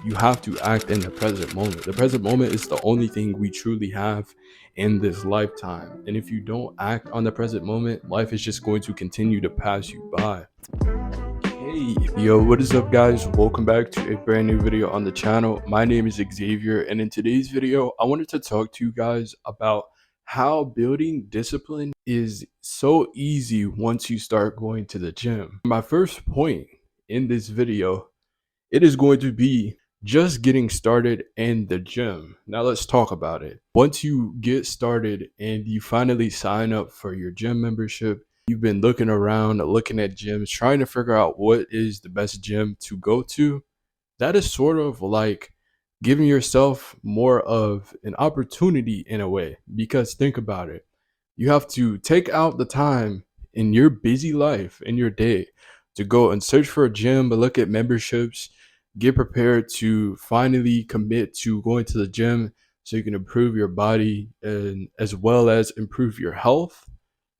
You have to act in the present moment. The present moment is the only thing we truly have in this lifetime. And if you don't act on the present moment, life is just going to continue to pass you by. Hey, yo, what is up, guys? Welcome back to a brand new video on the channel. My name is Xavier, and in today's video, I wanted to talk to you guys about how building discipline is so easy once you start going to the gym. My first point in this video, it is going to be just getting started in the gym. Now let's talk about it. Once you get started and you finally sign up for your gym membership, you've been looking around, looking at gyms, trying to figure out what is the best gym to go to. That is sort of like giving yourself more of an opportunity in a way, because think about it. You have to take out the time in your busy life, in your day, to go and search for a gym, but look at memberships, get prepared to finally commit to going to the gym so you can improve your body and as well as improve your health.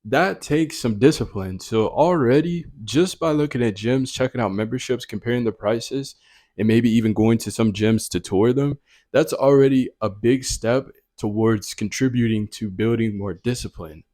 That takes some discipline. So already, just by looking at gyms, checking out memberships, comparing the prices, and maybe even going to some gyms to tour them, that's already a big step towards contributing to building more discipline.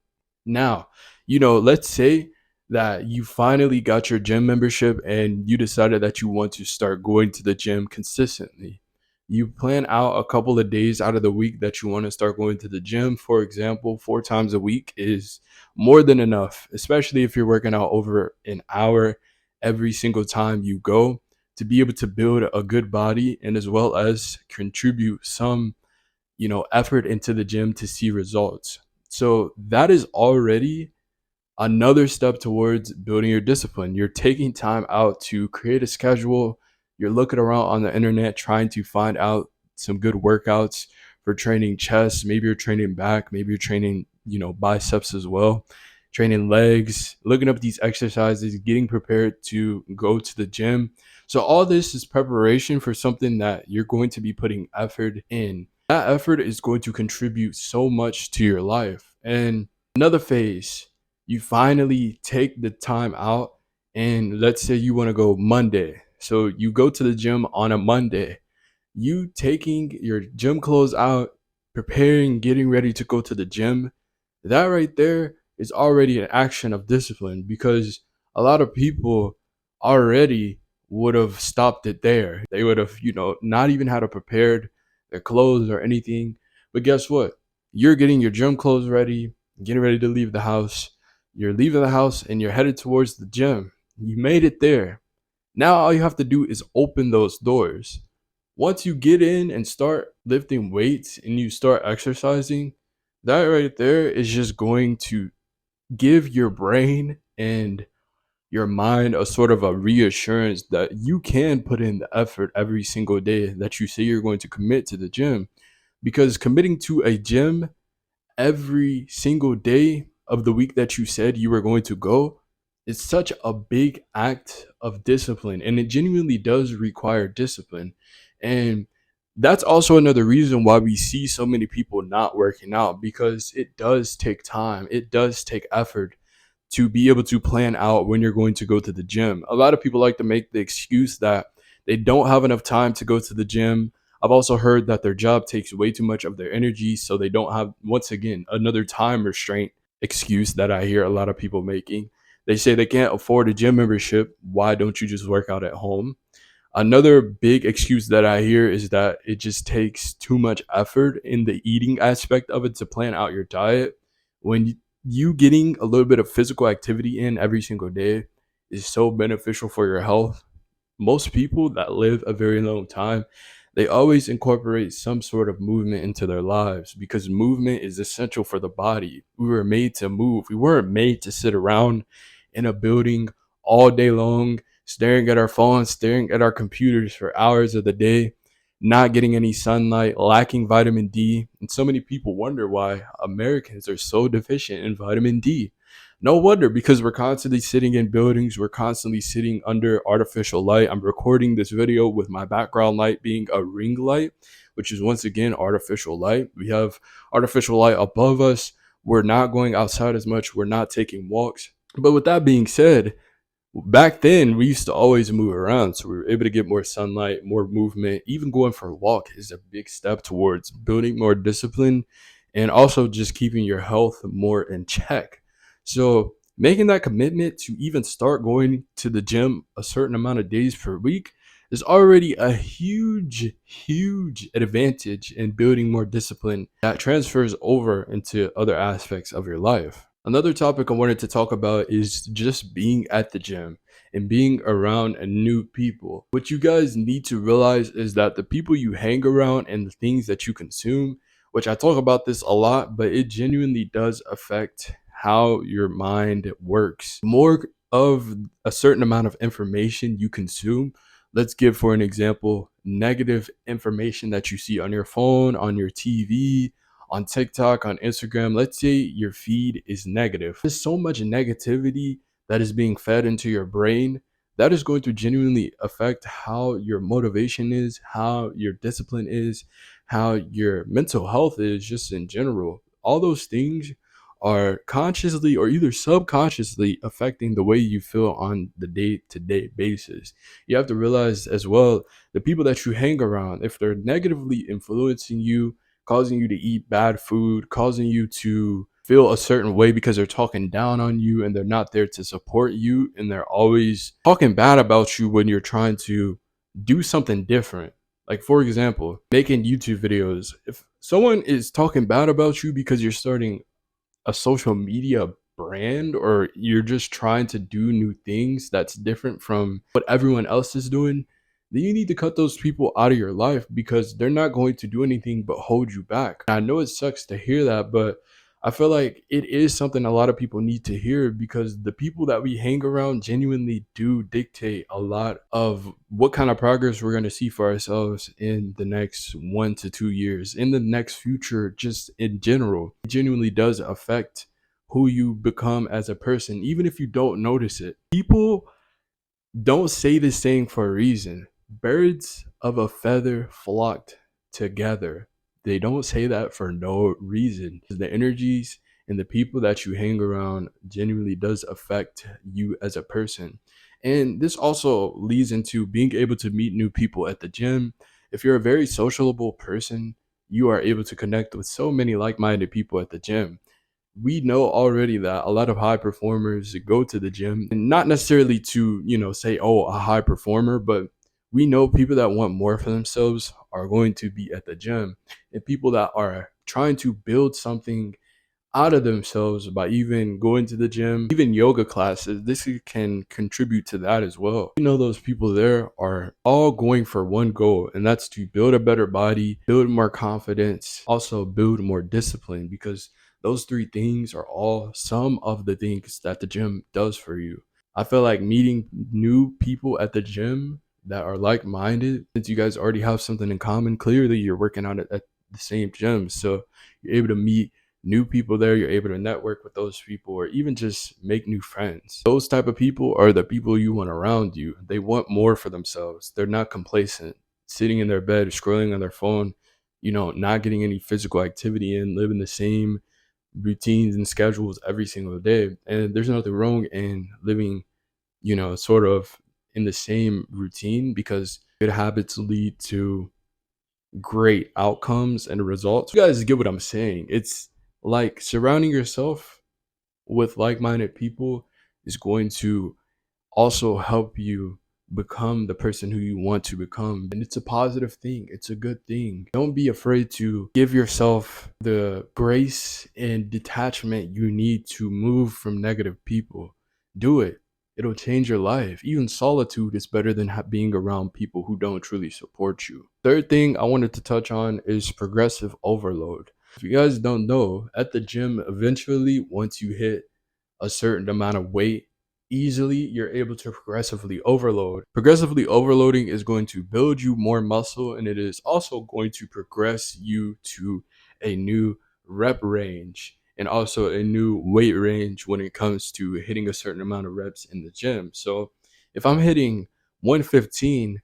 Now, let's say that you finally got your gym membership and you decided that you want to start going to the gym consistently. You plan out a couple of days out of the week that you want to start going to the gym. For example, 4 times a week is more than enough, especially if you're working out over an hour every single time you go, to be able to build a good body and as well as contribute some effort into the gym to see results. So that is already another step towards building your discipline. You're taking time out to create a schedule. You're looking around on the internet trying to find out some good workouts for training chest. Maybe you're training back, maybe you're training, biceps as well, training legs, looking up these exercises, getting prepared to go to the gym. So all this is preparation for something that you're going to be putting effort in. That effort is going to contribute so much to your life. And another phase, you finally take the time out, and let's say you want to go Monday. So you go to the gym on a Monday. You taking your gym clothes out, preparing, getting ready to go to the gym, that right there is already an action of discipline, because a lot of people already would have stopped it there. They would have, not even had to prepare their clothes or anything. But guess what? You're getting your gym clothes ready, getting ready to leave the house. You're leaving the house and you're headed towards the gym. You made it there. Now all you have to do is open those doors. Once you get in and start lifting weights and you start exercising, that right there is just going to give your brain and your mind a sort of a reassurance that you can put in the effort every single day that you say you're going to commit to the gym. Because committing to a gym every single day of the week that you said you were going to go is such a big act of discipline, and it genuinely does require discipline. And that's also another reason why we see so many people not working out, because it does take time, it does take effort to be able to plan out when you're going to go to the gym. A lot of people like to make the excuse that they don't have enough time to go to the gym. I've also heard that their job takes way too much of their energy, so they don't have, once again, another time restraint excuse that I hear a lot of people making. They say they can't afford a gym membership. Why don't you just work out at home? Another big excuse that I hear is that it just takes too much effort in the eating aspect of it to plan out your diet. When you getting a little bit of physical activity in every single day is so beneficial for your health. Most people that live a very long time, they always incorporate some sort of movement into their lives, because movement is essential for the body. We were made to move. We weren't made to sit around in a building all day long, staring at our phones, staring at our computers for hours of the day, not getting any sunlight, lacking vitamin D. And so many people wonder why Americans are so deficient in vitamin D. No wonder, because we're constantly sitting in buildings, we're constantly sitting under artificial light. I'm recording this video with my background light being a ring light, which is once again artificial light. We have artificial light above us. We're not going outside as much, we're not taking walks. But with that being said, Back then we used to always move around, so we were able to get more sunlight, more movement. Even going for a walk is a big step towards building more discipline and also just keeping your health more in check. So making that commitment to even start going to the gym a certain amount of days per week is already a huge advantage in building more discipline that transfers over into other aspects of your life. Another topic I wanted to talk about is just being at the gym and being around new people. What you guys need to realize is that the people you hang around and the things that you consume, which I talk about this a lot, but it genuinely does affect how your mind works. More of a certain amount of information you consume, let's give for an example, negative information that you see on your phone, on your TV, on TikTok, on Instagram. Let's say your feed is negative. There's so much negativity that is being fed into your brain that is going to genuinely affect how your motivation is, how your discipline is, how your mental health is, just in general. All those things are consciously or either subconsciously affecting the way you feel on the day-to-day basis. You have to realize as well, the people that you hang around, if they're negatively influencing you, causing you to eat bad food, causing you to feel a certain way because they're talking down on you and they're not there to support you, and they're always talking bad about you when you're trying to do something different. Like, for example, making YouTube videos. If someone is talking bad about you because you're starting a social media brand, or you're just trying to do new things that's different from what everyone else is doing, then you need to cut those people out of your life because they're not going to do anything but hold you back. I know it sucks to hear that, but I feel like it is something a lot of people need to hear because the people that we hang around genuinely do dictate a lot of what kind of progress we're going to see for ourselves in the next 1 to 2 years, in the next future, just in general. It genuinely does affect who you become as a person, even if you don't notice it. People don't say this saying for a reason. Birds of a feather flocked together. They don't say that for no reason. The energies and the people that you hang around genuinely does affect you as a person. And this also leads into being able to meet new people at the gym. If you're a very sociable person, you are able to connect with so many like-minded people at the gym. We know already that a lot of high performers go to the gym, and not necessarily to, say, oh, a high performer, but we know people that want more for themselves are going to be at the gym, and people that are trying to build something out of themselves by even going to the gym, even yoga classes. This can contribute to that as well. Those people there are all going for one goal, and that's to build a better body, build more confidence, also build more discipline, because those three things are all some of the things that the gym does for you. I feel like meeting new people at the gym that are like-minded, since you guys already have something in common, clearly you're working out at the same gym, so you're able to meet new people there. You're able to network with those people or even just make new friends. Those type of people are the people you want around you. They want more for themselves. They're not complacent, sitting in their bed scrolling on their phone, not getting any physical activity in, living the same routines and schedules every single day. And there's nothing wrong in living, sort of in the same routine, because good habits lead to great outcomes and results. You guys get what I'm saying. It's like surrounding yourself with like-minded people is going to also help you become the person who you want to become. And it's a positive thing. It's a good thing. Don't be afraid to give yourself the grace and detachment you need to move from negative people. Do it. It'll change your life. Even solitude is better than being around people who don't truly support you. Third thing I wanted to touch on is progressive overload. If you guys don't know, at the gym, eventually, once you hit a certain amount of weight, easily you're able to progressively overload. Progressively overloading is going to build you more muscle, and it is also going to progress you to a new rep range and also a new weight range when it comes to hitting a certain amount of reps in the gym. So if I'm hitting 115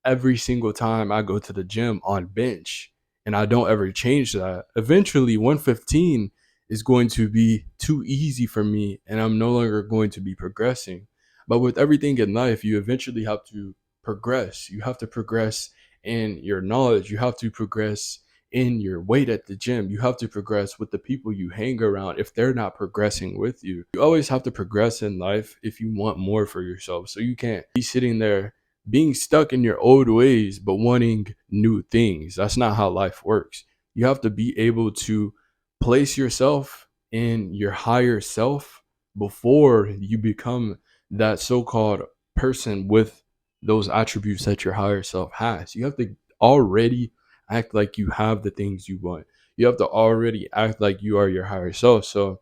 every single time I go to the gym on bench and I don't ever change that, eventually 115 is going to be too easy for me and I'm no longer going to be progressing. But with everything in life, you eventually have to progress. You have to progress in your knowledge. You have to progress in your weight at the gym. You have to progress with the people you hang around if they're not progressing with you. You always have to progress in life if you want more for yourself. So you can't be sitting there being stuck in your old ways but wanting new things. That's not how life works. You have to be able to place yourself in your higher self before you become that so-called person with those attributes that your higher self has. You have to already act like you have the things you want. You have to already act like you are your higher self. So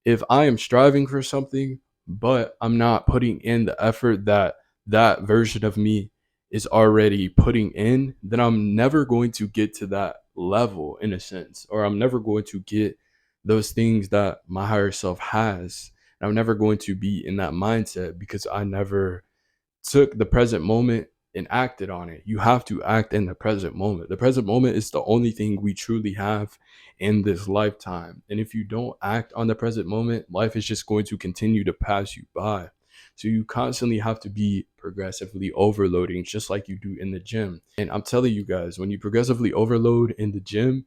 if I am striving for something, but I'm not putting in the effort that that version of me is already putting in, then I'm never going to get to that level in a sense, or I'm never going to get those things that my higher self has. And I'm never going to be in that mindset because I never took the present moment and acted on it. You have to act in the present moment. The present moment is the only thing we truly have in this lifetime. And if you don't act on the present moment, life is just going to continue to pass you by. So you constantly have to be progressively overloading, just like you do in the gym. And I'm telling you guys, when you progressively overload in the gym,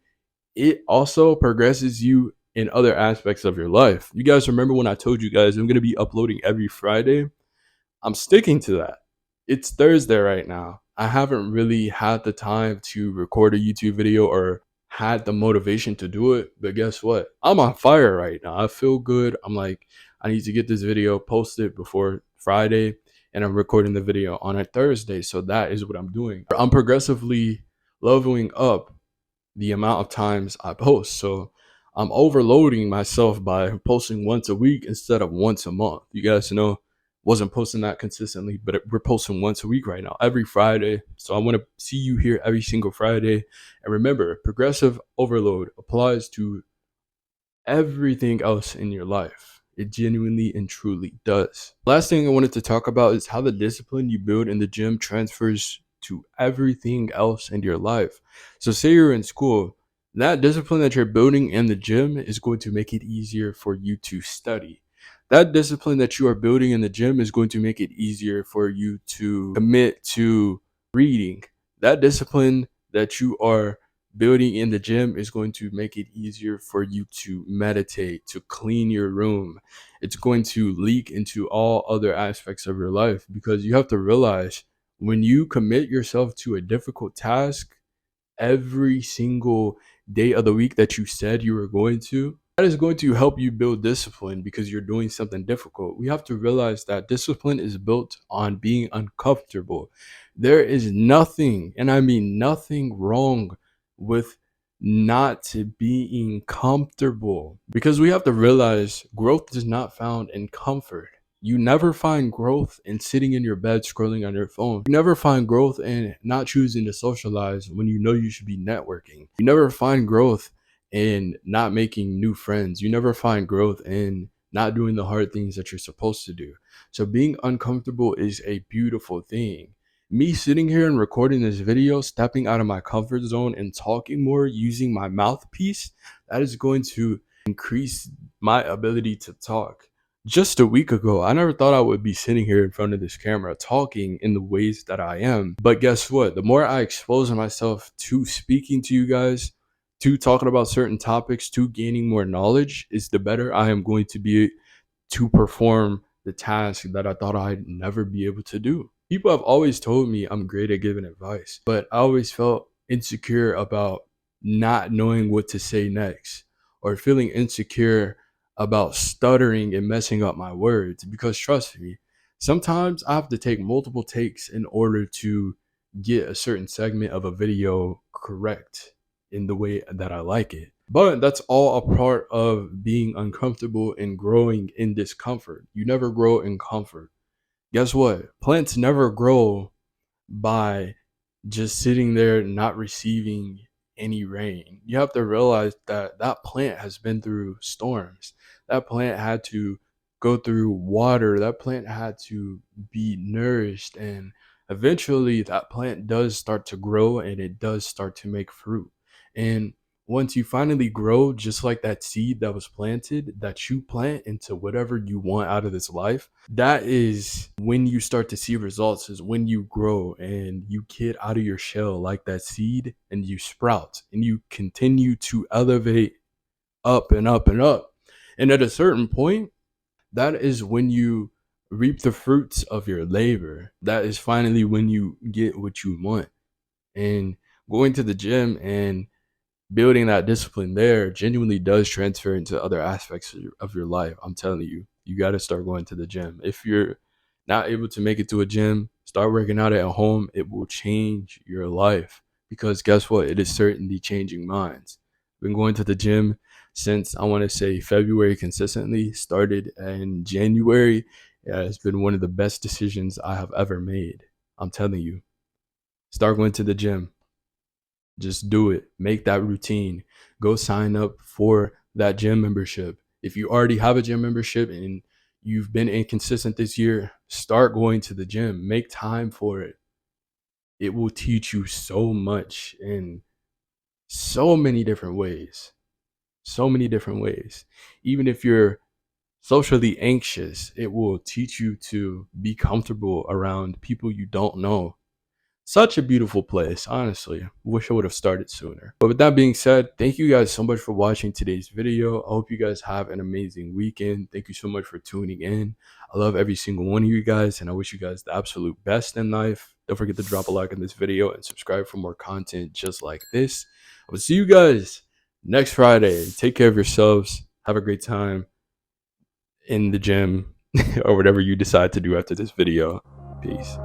it also progresses you in other aspects of your life. You guys remember when I told you guys I'm going to be uploading every Friday? I'm sticking to that. It's Thursday right now. I haven't really had the time to record a YouTube video or had the motivation to do it, but guess what? I'm on fire right now. I feel good. I'm like, I need to get this video posted before Friday, and I'm recording the video on a Thursday. So that is what I'm doing. I'm progressively leveling up the amount of times I post. So I'm overloading myself by posting once a week instead of once a month. You guys know, wasn't posting that consistently, but we're posting once a week right now, every Friday. So I want to see you here every single Friday. And remember, progressive overload applies to everything else in your life. It genuinely and truly does. Last thing I wanted to talk about is how the discipline you build in the gym transfers to everything else in your life. So, say you're in school, that discipline that you're building in the gym is going to make it easier for you to study. That discipline that you are building in the gym is going to make it easier for you to commit to reading. That discipline that you are building in the gym is going to make it easier for you to meditate, to clean your room. It's going to leak into all other aspects of your life because you have to realize when you commit yourself to a difficult task every single day of the week that you said you were going to, that is going to help you build discipline because you're doing something difficult. We have to realize that discipline is built on being uncomfortable. There is nothing, and I mean nothing, wrong with not being comfortable because we have to realize growth is not found in comfort. You never find growth in sitting in your bed scrolling on your phone. You never find growth in not choosing to socialize when you know you should be networking. You never find growth in not making new friends. You never find growth in not doing the hard things that you're supposed to do. So being uncomfortable is a beautiful thing. Me sitting here and recording this video, stepping out of my comfort zone and talking more using my mouthpiece, that is going to increase my ability to talk. Just a week ago, I never thought I would be sitting here in front of this camera talking in the ways that I am. But guess what? The more I expose myself to speaking to you guys, to talking about certain topics, to gaining more knowledge, is the better I am going to be to perform the task that I thought I'd never be able to do. People have always told me I'm great at giving advice, but I always felt insecure about not knowing what to say next or feeling insecure about stuttering and messing up my words because trust me, sometimes I have to take multiple takes in order to get a certain segment of a video correct in the way that I like it. But that's all a part of being uncomfortable and growing in discomfort. You never grow in comfort. Guess what? Plants never grow by just sitting there not receiving any rain. You have to realize that that plant has been through storms. That plant had to go through water. That plant had to be nourished. And eventually, that plant does start to grow and it does start to make fruit. And once you finally grow, just like that seed that was planted, that you plant into whatever you want out of this life, that is when you start to see results, is when you grow and you get out of your shell like that seed and you sprout and you continue to elevate up and up and up. And at a certain point, that is when you reap the fruits of your labor. That is finally when you get what you want. And going to the gym and building that discipline there genuinely does transfer into other aspects of your life. I'm telling you, you got to start going to the gym. If you're not able to make it to a gym, start working out at home. It will change your life, because guess what? It is certainly changing minds. Been going to the gym since, I want to say, February consistently, started in January. Yeah, it's been one of the best decisions I have ever made. I'm telling you, start going to the gym. Just do it. Make that routine. Go sign up for that gym membership. If you already have a gym membership and you've been inconsistent this year, start going to the gym. Make time for it. It will teach you so much in so many different ways. So many different ways. Even if you're socially anxious, it will teach you to be comfortable around people you don't know. Such a beautiful place, honestly. Wish I would have started sooner. But with that being said, thank you guys so much for watching today's video. I hope you guys have an amazing weekend. Thank you so much for tuning in. I love every single one of you guys, and I wish you guys the absolute best in life. Don't forget to drop a like on this video and subscribe for more content just like this. I will see you guys next Friday. Take care of yourselves. Have a great time in the gym or whatever you decide to do after this video. Peace.